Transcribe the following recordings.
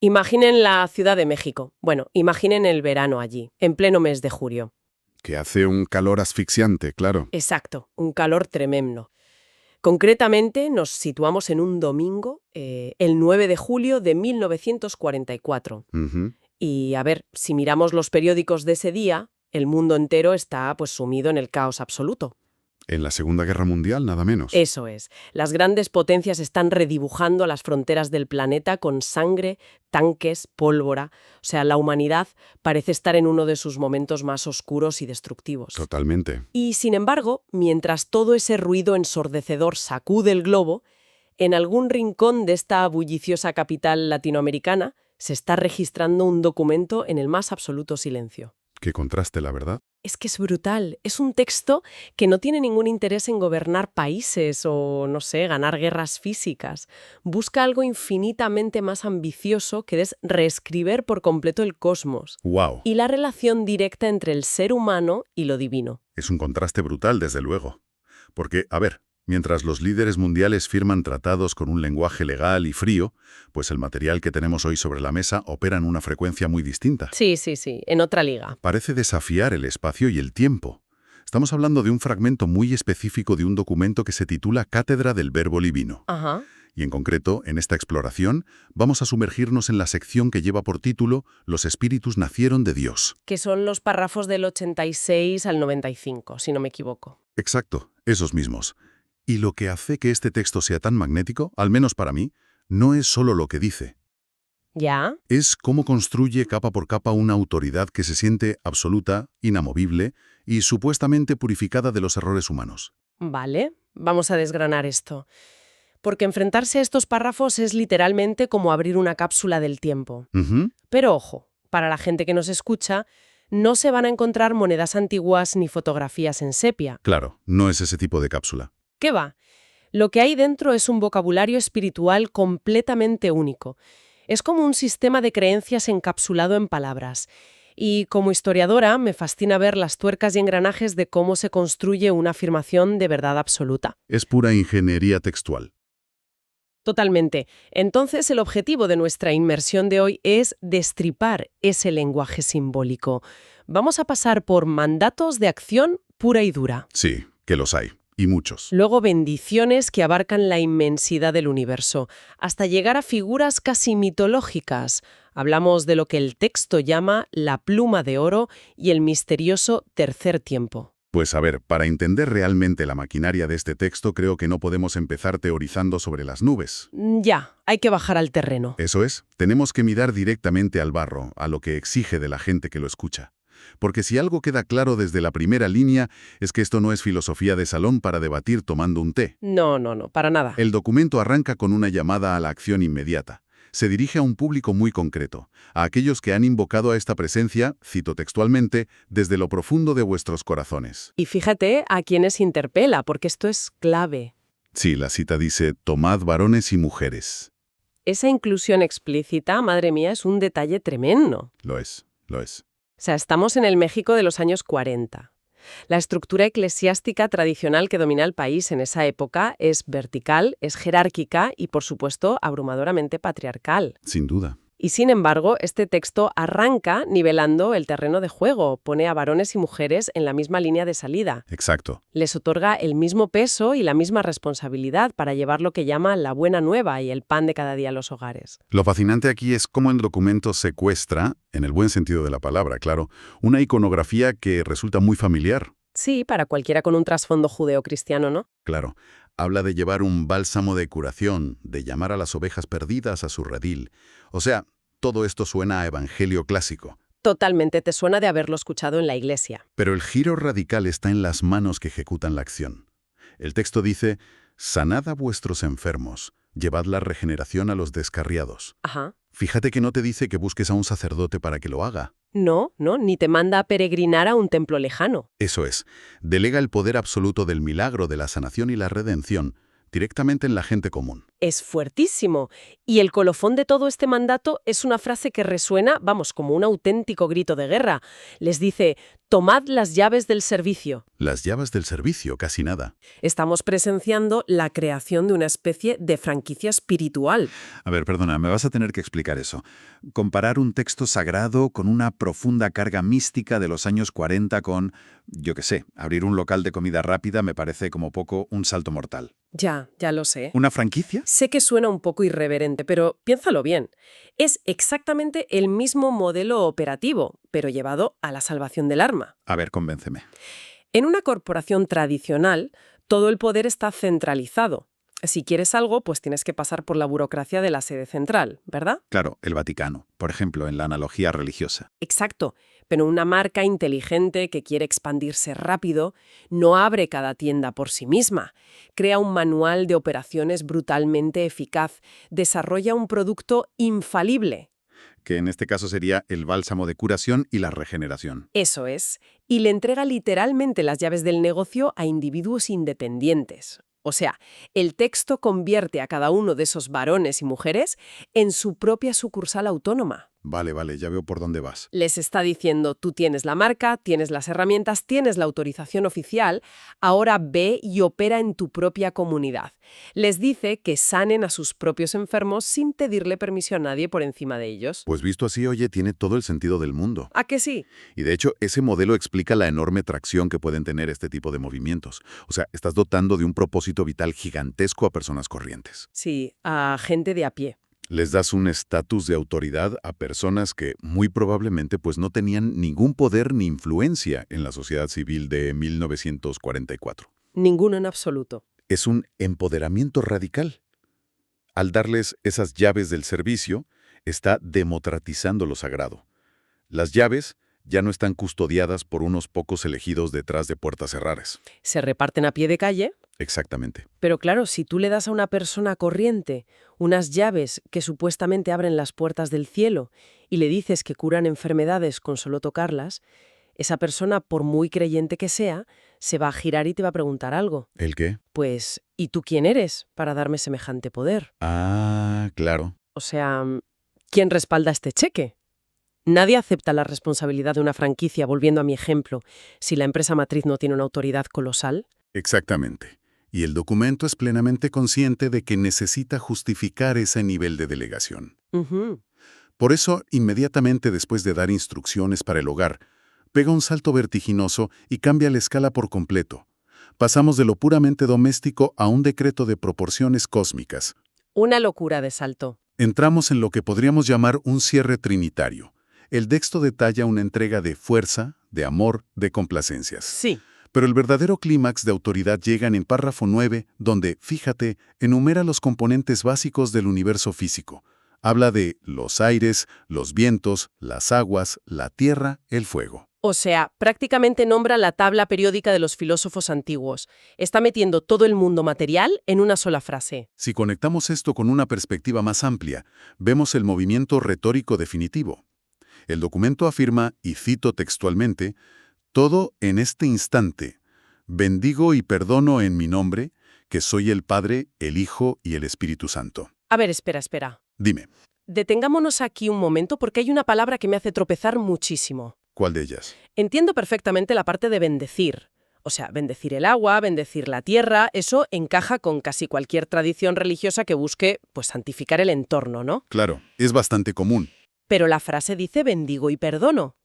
Imaginen la Ciudad de México. Bueno, imaginen el verano allí, en pleno mes de julio. Que hace un calor asfixiante, claro. Exacto, un calor tremendo. Concretamente, nos situamos en un domingo, el 9 de julio de 1944. Ujú. Y a ver, si miramos los periódicos de ese día, el mundo entero está pues sumido en el caos absoluto. En la Segunda Guerra Mundial, nada menos. Eso es. Las grandes potencias están redibujando las fronteras del planeta con sangre, tanques, pólvora. O sea, la humanidad parece estar en uno de sus momentos más oscuros y destructivos. Totalmente. Y, sin embargo, mientras todo ese ruido ensordecedor sacude el globo, en algún rincón de esta bulliciosa capital latinoamericana se está registrando un documento en el más absoluto silencio. Qué contraste, la verdad. Es que es brutal. Es un texto que no tiene ningún interés en gobernar países o, no sé, ganar guerras físicas. Busca algo infinitamente más ambicioso, que es reescribir por completo el cosmos ¡Wow! y la relación directa entre el ser humano y lo divino. Es un contraste brutal, desde luego. Porque, a ver, mientras los líderes mundiales firman tratados con un lenguaje legal y frío, pues el material que tenemos hoy sobre la mesa opera en una frecuencia muy distinta. Sí, en otra liga. Parece desafiar el espacio y el tiempo. Estamos hablando de un fragmento muy específico de un documento que se titula Cátedra del Verbo Divino. Ajá. Y en concreto, en esta exploración, vamos a sumergirnos en la sección que lleva por título Los espíritus nacieron de Dios. Que son los párrafos del 86 al 95, si no me equivoco. Exacto, esos mismos. Y lo que hace que este texto sea tan magnético, al menos para mí, no es solo lo que dice. ¿Ya? Es cómo construye capa por capa una autoridad que se siente absoluta, inamovible y supuestamente purificada de los errores humanos. Vale, vamos a desgranar esto. Porque enfrentarse a estos párrafos es literalmente como abrir una cápsula del tiempo. Ujú. Pero ojo, para la gente que nos escucha, no se van a encontrar monedas antiguas ni fotografías en sepia. Claro, no es ese tipo de cápsula. ¿Qué va? Lo que hay dentro es un vocabulario espiritual completamente único. Es como un sistema de creencias encapsulado en palabras. Y como historiadora me fascina ver las tuercas y engranajes de cómo se construye una afirmación de verdad absoluta. Es pura ingeniería textual. Totalmente. Entonces, el objetivo de nuestra inmersión de hoy es destripar ese lenguaje simbólico. Vamos a pasar por mandatos de acción pura y dura. Sí, que los hay. Y muchos. Luego bendiciones que abarcan la inmensidad del universo, hasta llegar a figuras casi mitológicas. Hablamos de lo que el texto llama la pluma de oro y el misterioso tercer tiempo. Pues a ver, para entender realmente la maquinaria de este texto, creo que no podemos empezar teorizando sobre las nubes. Ya, hay que bajar al terreno. Eso es, tenemos que mirar directamente al barro, a lo que exige de la gente que lo escucha. Porque si algo queda claro desde la primera línea, es que esto no es filosofía de salón para debatir tomando un té. No, para nada. El documento arranca con una llamada a la acción inmediata. Se dirige a un público muy concreto, a aquellos que han invocado a esta presencia, cito textualmente, desde lo profundo de vuestros corazones. Y fíjate a quienes interpela, porque esto es clave. Sí, la cita dice, tomad varones y mujeres. Esa inclusión explícita, madre mía, es un detalle tremendo. Lo es, lo es. O sea, estamos en el México de los años 40. La estructura eclesiástica tradicional que domina el país en esa época es vertical, es jerárquica y, por supuesto, abrumadoramente patriarcal. Sin duda. Y, sin embargo, este texto arranca nivelando el terreno de juego, pone a varones y mujeres en la misma línea de salida. Exacto. Les otorga el mismo peso y la misma responsabilidad para llevar lo que llama la buena nueva y el pan de cada día a los hogares. Lo fascinante aquí es cómo el documento secuestra, en el buen sentido de la palabra, claro, una iconografía que resulta muy familiar. Sí, para cualquiera con un trasfondo judeocristiano, ¿no? Claro, habla de llevar un bálsamo de curación, de llamar a las ovejas perdidas a su redil. O sea, todo esto suena a evangelio clásico. Totalmente, te suena de haberlo escuchado en la iglesia. Pero el giro radical está en las manos que ejecutan la acción. El texto dice, sanad a vuestros enfermos, llevad la regeneración a los descarriados. Ajá. Fíjate que no te dice que busques a un sacerdote para que lo haga. No, ni te manda a peregrinar a un templo lejano. Eso es, delega el poder absoluto del milagro de la sanación y la redención directamente en la gente común. Es fuertísimo. Y el colofón de todo este mandato es una frase que resuena, vamos, como un auténtico grito de guerra. Les dice, Tomad las llaves del servicio. Las llaves del servicio, casi nada. Estamos presenciando la creación de una especie de franquicia espiritual. A ver, perdona, me vas a tener que explicar eso. Comparar un texto sagrado con una profunda carga mística de los años 40 con, yo qué sé, abrir un local de comida rápida me parece como poco un salto mortal. Ya lo sé. ¿Una franquicia? Sé que suena un poco irreverente, pero piénsalo bien. Es exactamente el mismo modelo operativo, pero llevado a la salvación del arma. A ver, convénceme. En una corporación tradicional, todo el poder está centralizado. Si quieres algo, pues tienes que pasar por la burocracia de la sede central, ¿verdad? Claro, el Vaticano, por ejemplo, en la analogía religiosa. Exacto, pero una marca inteligente que quiere expandirse rápido no abre cada tienda por sí misma. Crea un manual de operaciones brutalmente eficaz, desarrolla un producto infalible. Que en este caso sería el bálsamo de curación y la regeneración. Eso es, y le entrega literalmente las llaves del negocio a individuos independientes. O sea, el texto convierte a cada uno de esos varones y mujeres en su propia sucursal autónoma. Vale, ya veo por dónde vas. Les está diciendo, tú tienes la marca, tienes las herramientas, tienes la autorización oficial, ahora ve y opera en tu propia comunidad. Les dice que sanen a sus propios enfermos sin pedirle permiso a nadie por encima de ellos. Pues visto así, oye, tiene todo el sentido del mundo. ¿A que sí? Y de hecho, ese modelo explica la enorme tracción que pueden tener este tipo de movimientos. O sea, estás dotando de un propósito vital gigantesco a personas corrientes. Sí, a gente de a pie. Les das un estatus de autoridad a personas que muy probablemente pues no tenían ningún poder ni influencia en la sociedad civil de 1944. Ninguno en absoluto. Es un empoderamiento radical. Al darles esas llaves del servicio, está democratizando lo sagrado. Las llaves ya no están custodiadas por unos pocos elegidos detrás de puertas cerradas. Se reparten a pie de calle. Exactamente. Pero claro, si tú le das a una persona corriente unas llaves que supuestamente abren las puertas del cielo y le dices que curan enfermedades con solo tocarlas, esa persona, por muy creyente que sea, se va a girar y te va a preguntar algo. ¿El qué? Pues, ¿y tú quién eres para darme semejante poder? Ah, claro. O sea, ¿quién respalda este cheque? Nadie acepta la responsabilidad de una franquicia, volviendo a mi ejemplo, si la empresa matriz no tiene una autoridad colosal. Exactamente. Y el documento es plenamente consciente de que necesita justificar ese nivel de delegación. Ujú. Por eso, inmediatamente después de dar instrucciones para el hogar, pega un salto vertiginoso y cambia la escala por completo. Pasamos de lo puramente doméstico a un decreto de proporciones cósmicas. Una locura de salto. Entramos en lo que podríamos llamar un cierre trinitario. El texto detalla una entrega de fuerza, de amor, de complacencias. Sí. Pero el verdadero clímax de autoridad llega en el párrafo 9, donde, fíjate, enumera los componentes básicos del universo físico. Habla de los aires, los vientos, las aguas, la tierra, el fuego. O sea, prácticamente nombra la tabla periódica de los filósofos antiguos. Está metiendo todo el mundo material en una sola frase. Si conectamos esto con una perspectiva más amplia, vemos el movimiento retórico definitivo. El documento afirma, y cito textualmente, «Todo en este instante, bendigo y perdono en mi nombre, que soy el Padre, el Hijo y el Espíritu Santo». A ver, espera. Dime, Detengámonos aquí un momento porque hay una palabra que me hace tropezar muchísimo. ¿cuál de ellas? Entiendo perfectamente la parte de bendecir. O sea, bendecir el agua, bendecir la tierra, eso encaja con casi cualquier tradición religiosa que busque, pues, santificar el entorno, ¿no? Claro, es bastante común. Pero la frase dice bendigo y perdono.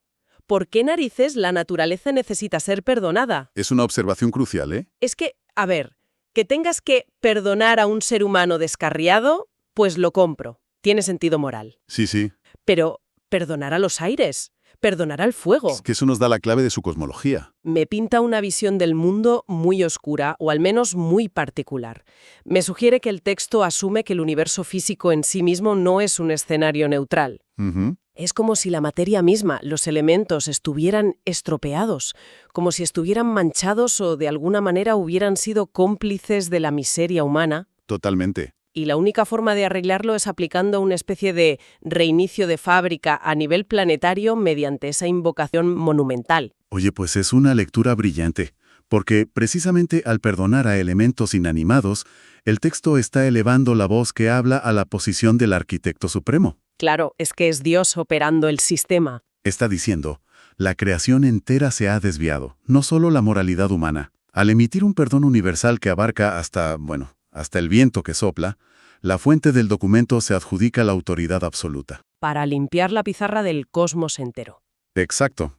¿Por qué narices la naturaleza necesita ser perdonada? Es una observación crucial, ¿eh? Es que, a ver, que tengas que perdonar a un ser humano descarriado, pues lo compro. Tiene sentido moral. Sí. Pero perdonar a los aires, perdonar al fuego. Es que eso nos da la clave de su cosmología. Me pinta una visión del mundo muy oscura, o al menos muy particular. Me sugiere que el texto asume que el universo físico en sí mismo no es un escenario neutral. Ujú. Es como si la materia misma, los elementos, estuvieran estropeados, como si estuvieran manchados o de alguna manera hubieran sido cómplices de la miseria humana. Totalmente. Y la única forma de arreglarlo es aplicando una especie de reinicio de fábrica a nivel planetario mediante esa invocación monumental. Oye, pues es una lectura brillante, porque precisamente al perdonar a elementos inanimados, el texto está elevando la voz que habla a la posición del arquitecto supremo. Claro, es que es Dios operando el sistema. Está diciendo, La creación entera se ha desviado, no solo la moralidad humana. Al emitir un perdón universal que abarca hasta el viento que sopla, la fuente del documento se adjudica la autoridad absoluta. Para limpiar la pizarra del cosmos entero. Exacto.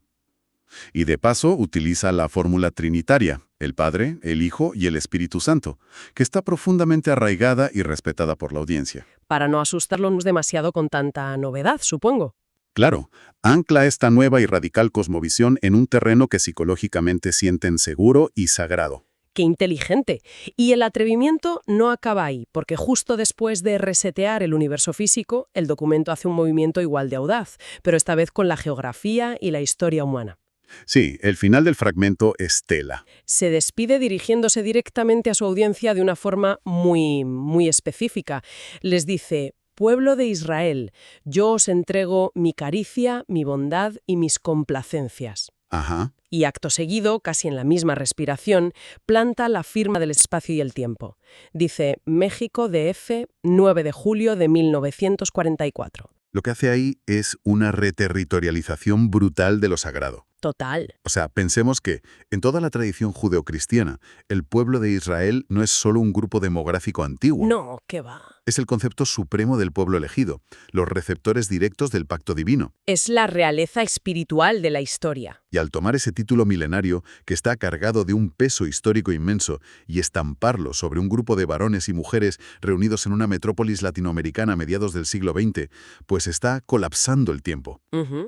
Y de paso utiliza la fórmula trinitaria, el Padre, el Hijo y el Espíritu Santo, que está profundamente arraigada y respetada por la audiencia. Para no asustarlos demasiado con tanta novedad, supongo. Claro, ancla esta nueva y radical cosmovisión en un terreno que psicológicamente sienten seguro y sagrado. ¡Qué inteligente! Y el atrevimiento no acaba ahí, porque justo después de resetear el universo físico, el documento hace un movimiento igual de audaz, pero esta vez con la geografía y la historia humana. Sí, el final del fragmento es tela. Se despide dirigiéndose directamente a su audiencia de una forma muy específica. Les dice: «Pueblo de Israel, yo os entrego mi caricia, mi bondad y mis complacencias». Ajá. Y acto seguido, casi en la misma respiración, planta la firma del espacio y el tiempo. Dice: México DF, 9 de julio de 1944. Lo que hace ahí es una reterritorialización brutal de lo sagrado. Total. O sea, pensemos que, en toda la tradición judeocristiana, el pueblo de Israel no es solo un grupo demográfico antiguo. No, ¿qué va? Es el concepto supremo del pueblo elegido, los receptores directos del pacto divino. Es la realeza espiritual de la historia. Y al tomar ese título milenario, que está cargado de un peso histórico inmenso, y estamparlo sobre un grupo de varones y mujeres reunidos en una metrópolis latinoamericana a mediados del siglo XX, pues está colapsando el tiempo.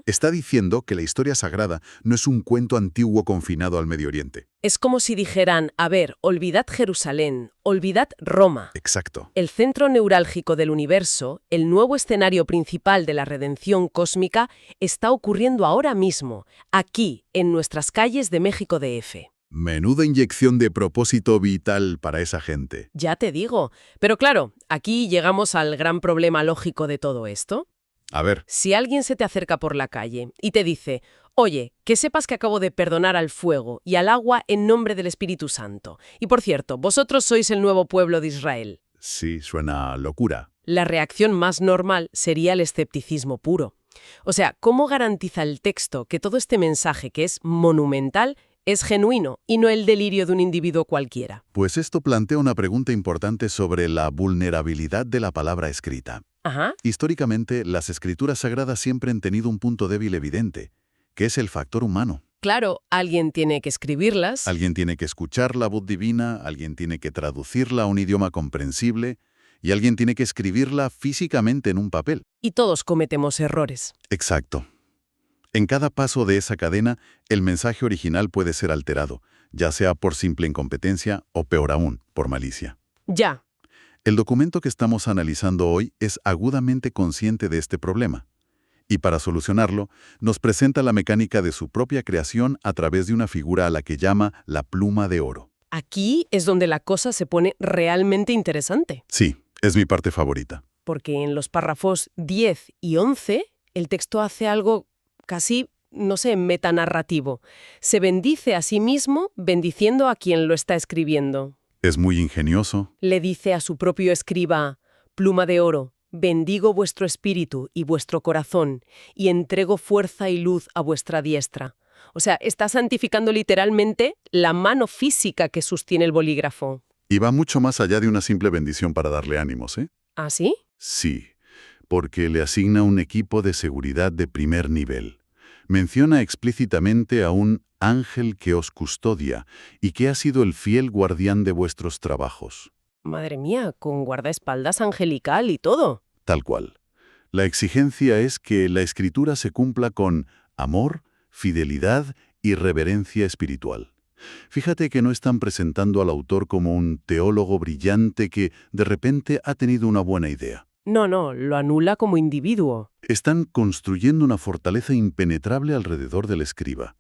Está diciendo que la historia sagrada no es un cuento antiguo confinado al Medio Oriente. Es como si dijeran: a ver, olvidad Jerusalén, olvidad Roma. Exacto. El centro neurálgico del universo, el nuevo escenario principal de la redención cósmica, está ocurriendo ahora mismo, aquí, en nuestras calles de México DF. Menuda inyección de propósito vital para esa gente. Ya te digo. Pero claro, aquí llegamos al gran problema lógico de todo esto. A ver, Si alguien se te acerca por la calle y te dice: oye, que sepas que acabo de perdonar al fuego y al agua en nombre del Espíritu Santo. Y por cierto, vosotros sois el nuevo pueblo de Israel. sí, suena locura. La reacción más normal sería el escepticismo puro. O sea, ¿cómo garantiza el texto que todo este mensaje, que es monumental, es genuino y no el delirio de un individuo cualquiera? Pues esto plantea una pregunta importante sobre la vulnerabilidad de la palabra escrita. Ajá. Históricamente, las escrituras sagradas siempre han tenido un punto débil evidente, que es el factor humano. Claro, alguien tiene que escribirlas. Alguien tiene que escuchar la voz divina, alguien tiene que traducirla a un idioma comprensible, y alguien tiene que escribirla físicamente en un papel. Y todos cometemos errores. Exacto. En cada paso de esa cadena, el mensaje original puede ser alterado, ya sea por simple incompetencia o, peor aún, por malicia. Ya. El documento que estamos analizando hoy es agudamente consciente de este problema. Y para solucionarlo, nos presenta la mecánica de su propia creación a través de una figura a la que llama la pluma de oro. Aquí es donde la cosa se pone realmente interesante. Sí, es mi parte favorita. Porque en los párrafos 10 y 11, el texto hace algo casi, no sé, metanarrativo. Se bendice a sí mismo bendiciendo a quien lo está escribiendo. Es muy ingenioso. Le dice a su propio escriba: pluma de oro, bendigo vuestro espíritu y vuestro corazón, y entrego fuerza y luz a vuestra diestra. O sea, está santificando literalmente la mano física que sostiene el bolígrafo. Y va mucho más allá de una simple bendición para darle ánimos, ¿eh? ¿Ah, sí? Sí, porque le asigna un equipo de seguridad de primer nivel. Menciona explícitamente a un ángel que os custodia y que ha sido el fiel guardián de vuestros trabajos. Madre mía, con guardaespaldas angelical y todo. Tal cual. La exigencia es que la escritura se cumpla con amor, fidelidad y reverencia espiritual. Fíjate que no están presentando al autor como un teólogo brillante que de repente ha tenido una buena idea. No, lo anula como individuo. Están construyendo una fortaleza impenetrable alrededor del escriba.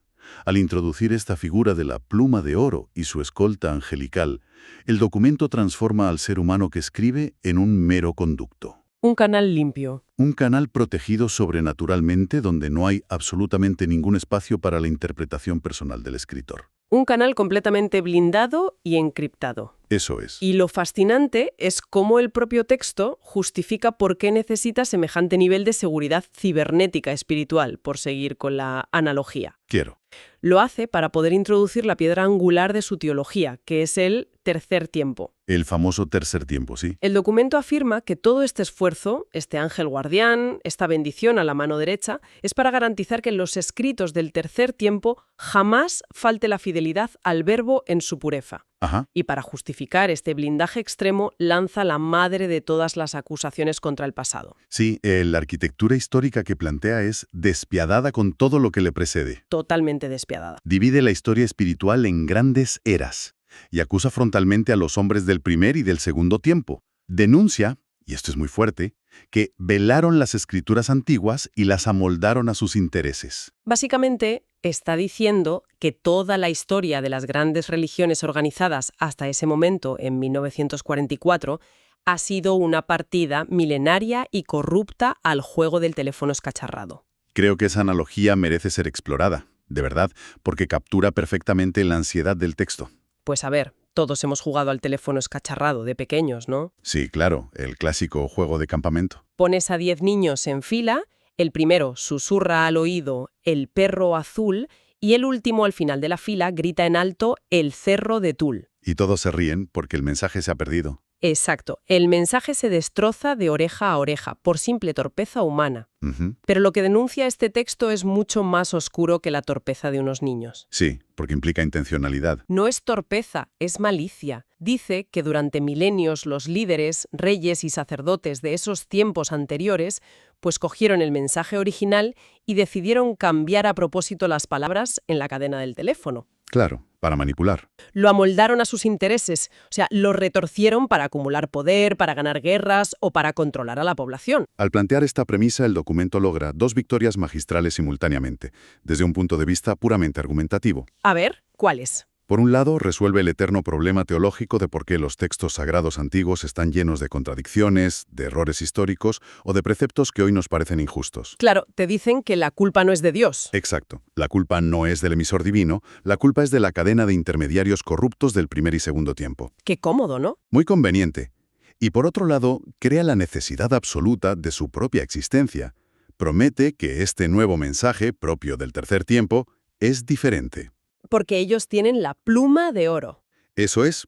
Al introducir esta figura de la pluma de oro y su escolta angelical, el documento transforma al ser humano que escribe en un mero conducto. Un canal limpio. Un canal protegido sobrenaturalmente donde no hay absolutamente ningún espacio para la interpretación personal del escritor. Un canal completamente blindado y encriptado. Eso es. Y lo fascinante es cómo el propio texto justifica por qué necesita semejante nivel de seguridad cibernética espiritual, por seguir con la analogía. Quiero. Lo hace para poder introducir la piedra angular de su teología, que es el tercer tiempo. El famoso tercer tiempo, ¿sí? El documento afirma que todo este esfuerzo, este ángel guardián, esta bendición a la mano derecha, es para garantizar que en los escritos del tercer tiempo jamás falte la fidelidad al verbo en su pureza. Ajá. Y para justificar este blindaje extremo, lanza la madre de todas las acusaciones contra el pasado. Sí, la arquitectura histórica que plantea es despiadada con todo lo que le precede. Totalmente despiadada. Divide la historia espiritual en grandes eras y acusa frontalmente a los hombres del primer y del segundo tiempo. Denuncia, y esto es muy fuerte, que velaron las escrituras antiguas y las amoldaron a sus intereses. Básicamente, está diciendo que toda la historia de las grandes religiones organizadas hasta ese momento, en 1944, ha sido una partida milenaria y corrupta al juego del teléfono escacharrado. Creo que esa analogía merece ser explorada, de verdad, porque captura perfectamente la ansiedad del texto. Pues a ver, todos hemos jugado al teléfono escacharrado de pequeños, ¿no? Sí, claro, el clásico juego de campamento. Pones a 10 niños en fila, el primero susurra al oído el perro azul y el último al final de la fila grita en alto el cerro de tul. Y todos se ríen porque el mensaje se ha perdido. Exacto, el mensaje se destroza de oreja a oreja por simple torpeza humana. Ujú. Pero lo que denuncia este texto es mucho más oscuro que la torpeza de unos niños. Sí, porque implica intencionalidad. No es torpeza, es malicia. Dice que durante milenios los líderes, reyes y sacerdotes de esos tiempos anteriores, pues cogieron el mensaje original y decidieron cambiar a propósito las palabras en la cadena del teléfono. Claro, para manipular. Lo amoldaron a sus intereses, o sea, lo retorcieron para acumular poder, para ganar guerras o para controlar a la población. Al plantear esta premisa, el documento logra dos victorias magistrales simultáneamente, desde un punto de vista puramente argumentativo. A ver, ¿cuáles? Por un lado, resuelve el eterno problema teológico de por qué los textos sagrados antiguos están llenos de contradicciones, de errores históricos o de preceptos que hoy nos parecen injustos. Claro, te dicen que la culpa no es de Dios. Exacto. La culpa no es del emisor divino, la culpa es de la cadena de intermediarios corruptos del primer y segundo tiempo. Qué cómodo, ¿no? Muy conveniente. Y por otro lado, crea la necesidad absoluta de su propia existencia. Promete que este nuevo mensaje, propio del tercer tiempo, es diferente. Porque ellos tienen la pluma de oro. Eso es.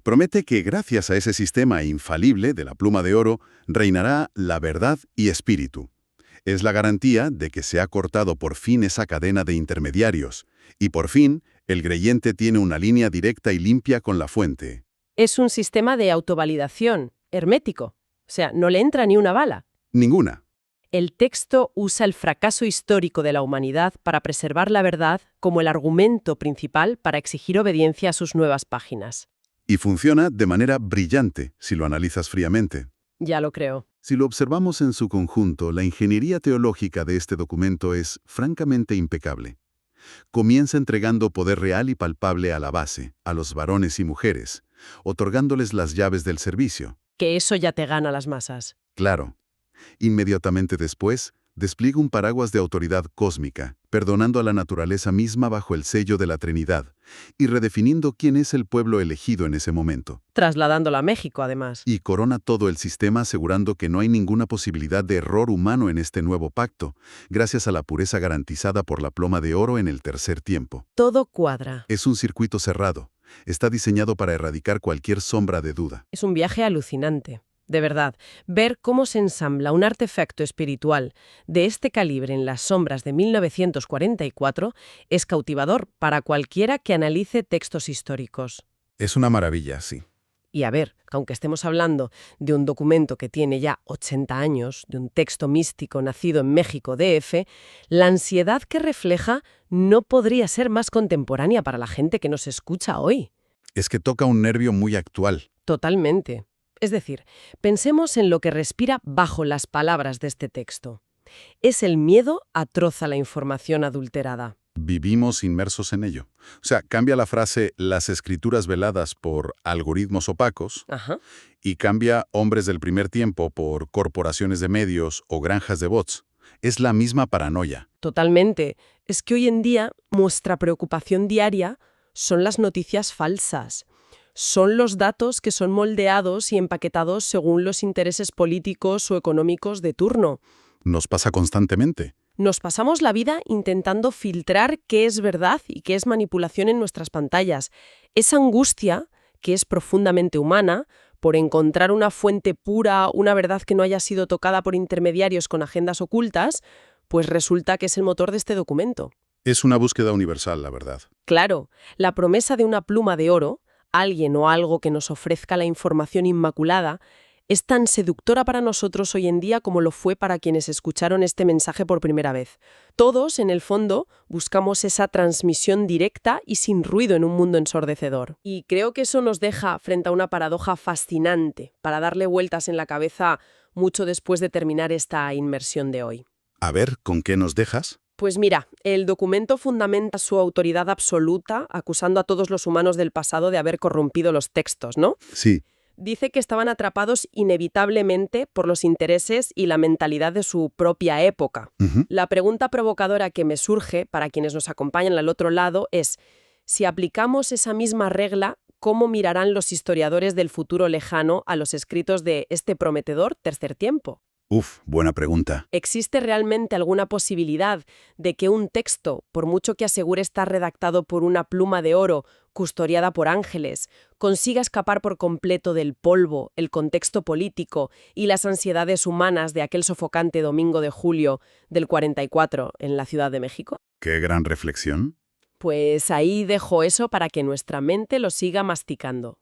Promete que gracias a ese sistema infalible de la pluma de oro, reinará la verdad y espíritu. Es la garantía de que se ha cortado por fin esa cadena de intermediarios, y por fin el creyente tiene una línea directa y limpia con la fuente. Es un sistema de autovalidación, hermético. O sea, no le entra ni una bala. Ninguna. El texto usa el fracaso histórico de la humanidad para preservar la verdad como el argumento principal para exigir obediencia a sus nuevas páginas. Y funciona de manera brillante, si lo analizas fríamente. Ya lo creo. Si lo observamos en su conjunto, la ingeniería teológica de este documento es francamente impecable. Comienza entregando poder real y palpable a la base, a los varones y mujeres, otorgándoles las llaves del servicio. Que eso ya te gana las masas. Claro. Inmediatamente después, despliega un paraguas de autoridad cósmica, perdonando a la naturaleza misma bajo el sello de la Trinidad, y redefiniendo quién es el pueblo elegido en ese momento. Trasladándola a México, además. Y corona todo el sistema asegurando que no hay ninguna posibilidad de error humano en este nuevo pacto, gracias a la pureza garantizada por la pluma de oro en el tercer tiempo. Todo cuadra. Es un circuito cerrado. Está diseñado para erradicar cualquier sombra de duda. Es un viaje alucinante. De verdad, ver cómo se ensambla un artefacto espiritual de este calibre en las sombras de 1944 es cautivador para cualquiera que analice textos históricos. Es una maravilla, sí. Y a ver, aunque estemos hablando de un documento que tiene ya 80 años, de un texto místico nacido en México DF, la ansiedad que refleja no podría ser más contemporánea para la gente que nos escucha hoy. Es que toca un nervio muy actual. Totalmente. Es decir, pensemos en lo que respira bajo las palabras de este texto. Es el miedo atroz a la información adulterada. Vivimos inmersos en ello. O sea, cambia la frase «las escrituras veladas» por «algoritmos opacos» Ajá. y cambia «hombres del primer tiempo» por «corporaciones de medios» o «granjas de bots». Es la misma paranoia. Totalmente. Es que hoy en día nuestra preocupación diaria son las noticias falsas. Son los datos que son moldeados y empaquetados según los intereses políticos o económicos de turno. Nos pasa constantemente. Nos pasamos la vida intentando filtrar qué es verdad y qué es manipulación en nuestras pantallas. Esa angustia, que es profundamente humana, por encontrar una fuente pura, una verdad que no haya sido tocada por intermediarios con agendas ocultas, pues resulta que es el motor de este documento. Es una búsqueda universal, la verdad. Claro, la promesa de una pluma de oro, alguien o algo que nos ofrezca la información inmaculada, es tan seductora para nosotros hoy en día como lo fue para quienes escucharon este mensaje por primera vez. Todos, en el fondo, buscamos esa transmisión directa y sin ruido en un mundo ensordecedor. Y creo que eso nos deja frente a una paradoja fascinante para darle vueltas en la cabeza mucho después de terminar esta inmersión de hoy. A ver, ¿con qué nos dejas? Pues mira, el documento fundamenta su autoridad absoluta acusando a todos los humanos del pasado de haber corrompido los textos, ¿no? Sí. Dice que estaban atrapados inevitablemente por los intereses y la mentalidad de su propia época. La pregunta provocadora que me surge para quienes nos acompañan al otro lado es, si aplicamos esa misma regla, ¿cómo mirarán los historiadores del futuro lejano a los escritos de este prometedor tercer tiempo? Buena pregunta. ¿Existe realmente alguna posibilidad de que un texto, por mucho que asegure estar redactado por una pluma de oro custodiada por ángeles, consiga escapar por completo del polvo, el contexto político y las ansiedades humanas de aquel sofocante domingo de julio del 44 en la Ciudad de México? Qué gran reflexión. Pues ahí dejo eso para que nuestra mente lo siga masticando.